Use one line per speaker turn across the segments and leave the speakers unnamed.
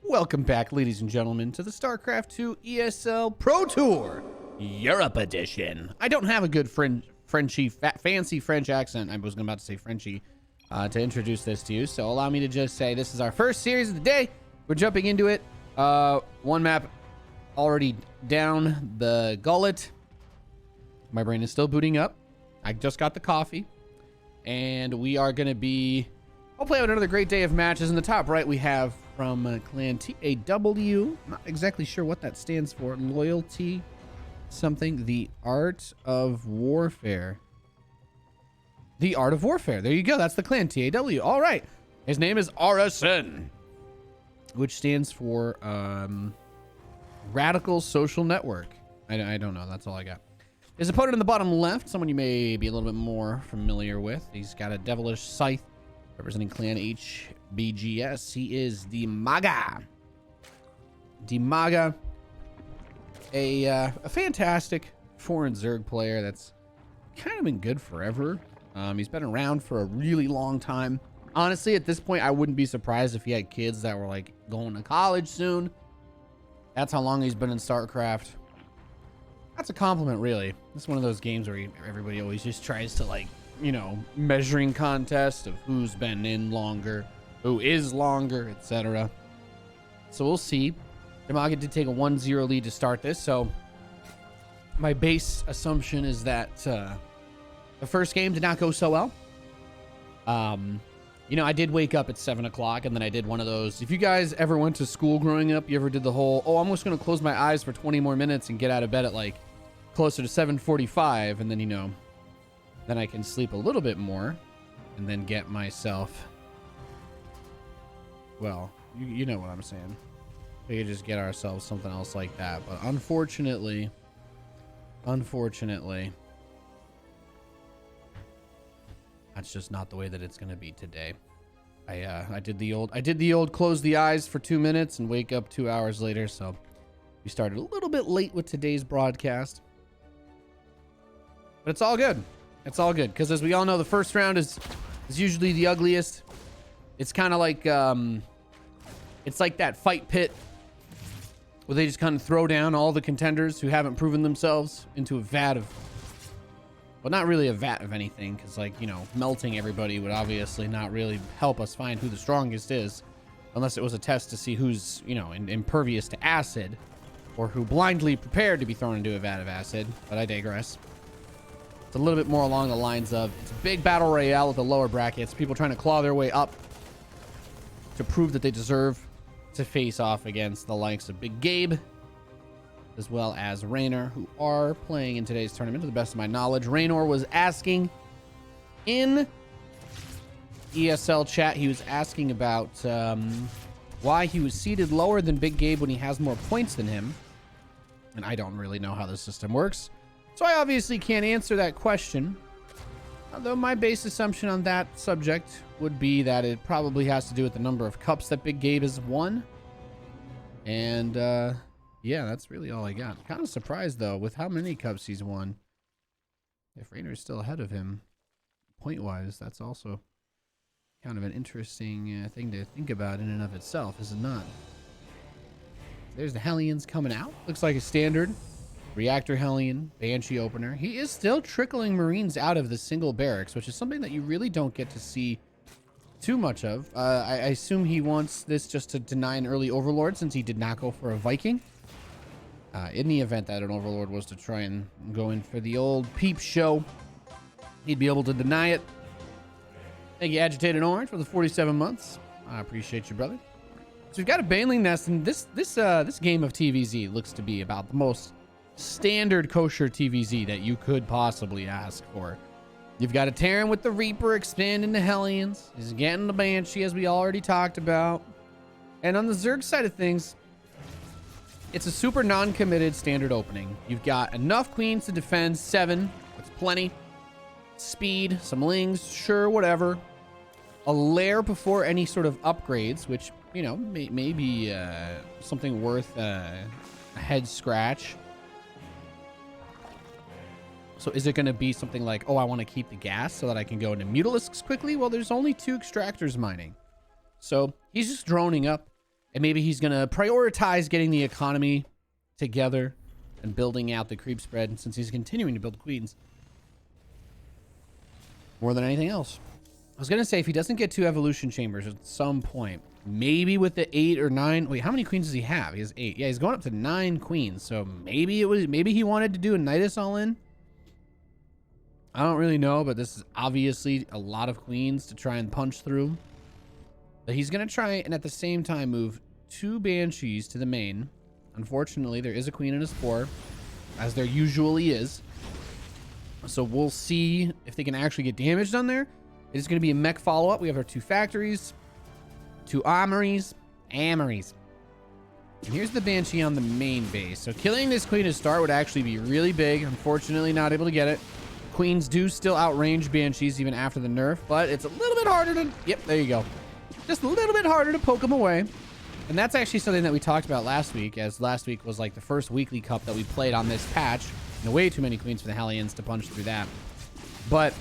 Welcome back, ladies and gentlemen, to the StarCraft 2 ESL Pro Tour Europe Edition. I don't have a good fancy French accent. I was about to say Frenchy to introduce this to you, so allow me to just say this is our first series of the day. We're jumping into it. One map already down the gullet. My brain is still booting up. I just got the coffee, and we are going to be... I'll play out another great day of matches. In the top right, we have from clan TAW. Not exactly sure what that stands for. Loyalty something. The Art of Warfare. The Art of Warfare. There you go. That's the clan TAW. All right. His name is RSN, which stands for Radical Social Network. I don't know. That's all I got. His opponent in the bottom left, someone you may be a little bit more familiar with. He's got a devilish scythe. Representing clan HBGS, he is Dimaga. Dimaga, a fantastic foreign Zerg player that's kind of been good forever. He's been around for a really long time. Honestly, at this point, I wouldn't be surprised if he had kids that were like going to college soon. That's how long he's been in StarCraft. That's a compliment, really. It's one of those games where everybody always just tries to, like, you know, measuring contest of who's been in longer, who is longer, etc. So we'll see. Dimaga did take a 1-0 lead to start this, so my base assumption is that the first game did not go so well. You know, I did wake up at 7 o'clock, and then I did one of those. If you guys ever went to school growing up, you ever did the whole, oh, I'm just going to close my eyes for 20 more minutes and get out of bed at, like, closer to 7:45, and then, you know, then I can sleep a little bit more and then get myself, well, you know what I'm saying. We could just get ourselves something else like that. But unfortunately, that's just not the way that it's going to be today. I did the old close the eyes for 2 minutes and wake up 2 hours later. So we started a little bit late with today's broadcast, but it's all good. It's all good, because as we all know, the first round is usually the ugliest. It's kind of like, it's like that fight pit where they just kind of throw down all the contenders who haven't proven themselves into a vat of, well, not really a vat of anything, because, like, you know, melting everybody would obviously not really help us find who the strongest is, unless it was a test to see who's, you know, impervious to acid, or who blindly prepared to be thrown into a vat of acid. But I digress. It's a little bit more along the lines of, it's a big battle royale with the lower brackets. People trying to claw their way up to prove that they deserve to face off against the likes of Big Gabe, as well as Raynor, who are playing in today's tournament, to the best of my knowledge. Raynor was asking in ESL chat, he was asking about why he was seated lower than Big Gabe when he has more points than him. And I don't really know how the system works, so I obviously can't answer that question. Although my base assumption on that subject would be that it probably has to do with the number of cups that Big Gabe has won. And yeah, that's really all I got. Kind of surprised, though, with how many cups he's won. If Raynor's still ahead of him, point-wise, that's also kind of an interesting thing to think about in and of itself, is it not? There's the Hellions coming out. Looks like a standard Reactor Hellion, Banshee opener. He is still trickling Marines out of the single barracks, which is something that you really don't get to see too much of. I assume he wants this just to deny an early Overlord, since he did not go for a Viking. In the event that an Overlord was to try and go in for the old peep show, he'd be able to deny it. Thank you, Agitated Orange, for the 47 months. I appreciate you, brother. So we've got a Baneling Nest, and this game of TVZ looks to be about the most standard kosher TVZ that you could possibly ask for. You've got a Terran with the Reaper expanding the Hellions. He's getting the Banshee, as we already talked about. And on the Zerg side of things, it's a super non-committed standard opening. You've got enough queens to defend 7. That's plenty. Speed, some lings, sure, whatever. A lair before any sort of upgrades, which, you know, may be something worth a head scratch. So is it going to be something like, oh, I want to keep the gas so that I can go into Mutalisks quickly? Well, there's only 2 extractors mining. So he's just droning up And maybe he's going to prioritize getting the economy together and building out the creep spread, since he's continuing to build queens more than anything else. I was going to say, if he doesn't get 2 evolution chambers at some point, maybe with the 8 or 9. Wait, how many queens does he have? He has 8. Yeah, he's going up to 9 queens. So maybe he wanted to do a Nidus all in. I don't really know, but this is obviously a lot of queens to try and punch through. But he's going to try and at the same time move 2 banshees to the main. Unfortunately, there is a queen and a spore, as there usually is. So we'll see if they can actually get damage done there. It's going to be a mech follow-up. We have our 2 factories, 2 armories. And here's the banshee on the main base. So killing this queen to start would actually be really big. Unfortunately, not able to get it. Queens do still outrange banshees even after the nerf, but it's a little bit harder to... Yep, there you go. Just a little bit harder to poke them away. And that's actually something that we talked about last week, as last week was like the first weekly cup that we played on this patch. And way too many queens for the Hellions to punch through that. But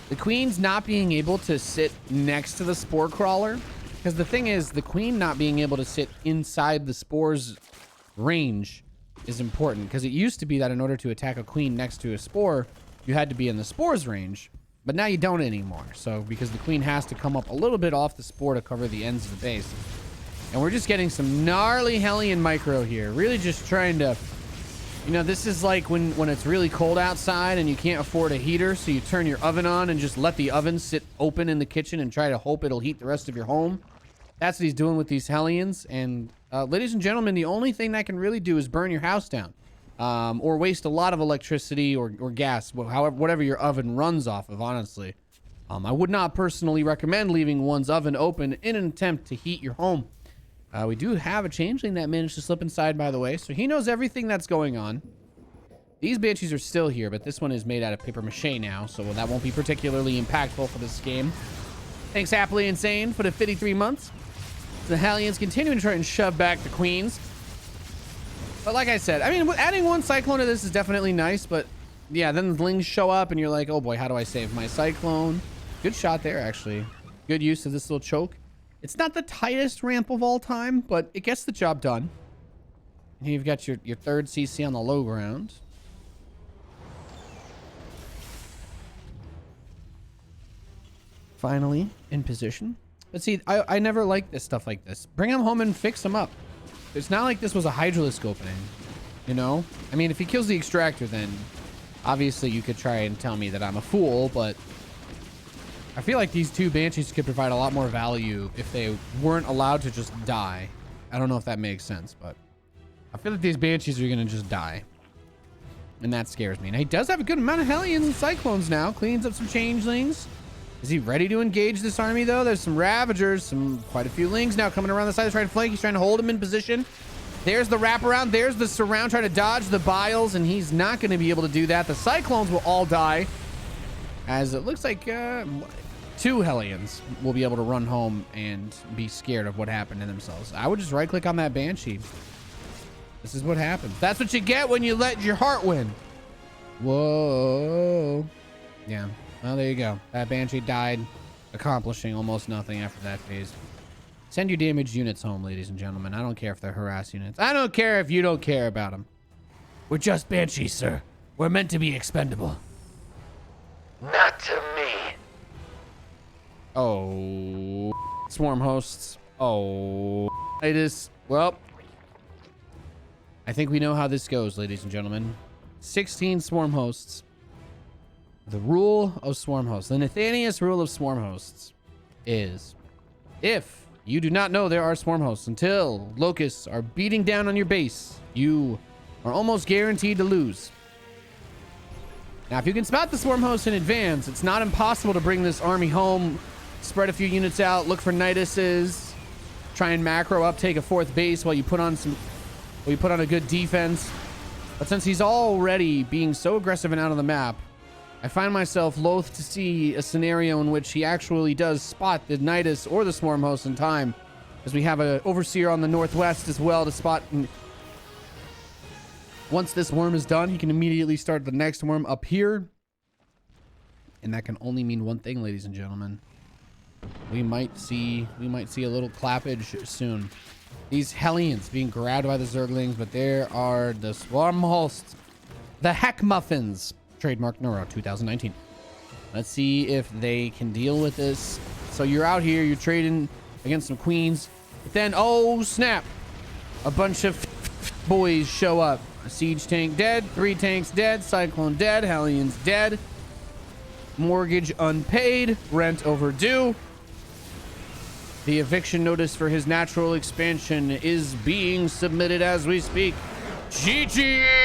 the queens not being able to sit next to the spore crawler, because the thing is, the queen not being able to sit inside the spore's range is important, because it used to be that in order to attack a queen next to a spore, you had to be in the spore's range, but now you don't anymore. So because the queen has to come up a little bit off the spore to cover the ends of the base. And we're just getting some gnarly Hellion micro here. Really just trying to, you know, this is like when it's really cold outside and you can't afford a heater, so you turn your oven on and just let the oven sit open in the kitchen and try to hope it'll heat the rest of your home. That's what he's doing with these Hellions. And ladies and gentlemen, the only thing that can really do is burn your house down. Or waste a lot of electricity or gas, however, whatever your oven runs off of, honestly. I would not personally recommend leaving one's oven open in an attempt to heat your home. We do have a changeling that managed to slip inside, by the way, so he knows everything that's going on. These banshees are still here, but this one is made out of paper mache now, so that won't be particularly impactful for this game. Thanks, Happily Insane, for the 53 months. The Hellions continuing to try and shove back the queens. But like I said, I mean, adding 1 cyclone to this is definitely nice, but yeah, then the lings show up and you're like, oh boy, how do I save my cyclone? Good shot there, actually. Good use of this little choke. It's not the tightest ramp of all time, but it gets the job done. And here you've got your 3rd CC on the low ground. Finally in position. But see, I never like this stuff like this. Bring them home and fix them up. It's not like this was a Hydralisk opening, you know? I mean, if he kills the extractor, then obviously you could try and tell me that I'm a fool, but I feel like these 2 banshees could provide a lot more value if they weren't allowed to just die. I don't know if that makes sense, but I feel like these banshees are going to just die. And that scares me. Now, he does have a good amount of Hellions and Cyclones now. Cleans up some changelings. Is he ready to engage this army, though? There's some Ravagers, quite a few Lings now coming around the side, trying to flank. He's trying to hold him in position. There's the wraparound. There's the surround, trying to dodge the Biles, and he's not going to be able to do that. The Cyclones will all die, as it looks like 2 Hellions will be able to run home and be scared of what happened to themselves. I would just right-click on that Banshee. This is what happens. That's what you get when you let your heart win. Whoa. Yeah. Well, there you go. That Banshee died, accomplishing almost nothing after that phase. Send your damaged units home, ladies and gentlemen. I don't care if they're harass units. I don't care if you don't care about them. We're just Banshees, sir. We're meant to be expendable.
Not to me.
Oh. Swarm hosts. Oh. It is. Well, I think we know how this goes, ladies and gentlemen. 16 swarm hosts. The rule of swarm hosts, the Nathanias rule of swarm hosts is, if you do not know there are swarm hosts until locusts are beating down on your base, you are almost guaranteed to lose. Now, if you can spot the swarm hosts in advance, it's not impossible to bring this army home, spread a few units out, look for Niduses, try and macro up, take a 4th base while you put on a good defense. But since he's already being so aggressive and out of the map, I find myself loath to see a scenario in which he actually does spot the Nidus or the swarm host in time, as we have an overseer on the northwest as well to spot. And once this worm is done, he can immediately start the next worm up here, and that can only mean one thing, ladies and gentlemen. We might see a little clappage soon. These Hellions being grabbed by the Zerglings, but there are the Swarmholsts. The Heck Muffins. Trademark Neuro 2019. Let's see if they can deal with this. So you're out here, you're trading against some queens. But then, oh snap. A bunch of boys show up. A siege tank dead, 3 tanks dead, Cyclone dead, Hellions dead. Mortgage unpaid, rent overdue. The eviction notice for his natural expansion is being submitted as we speak. GG!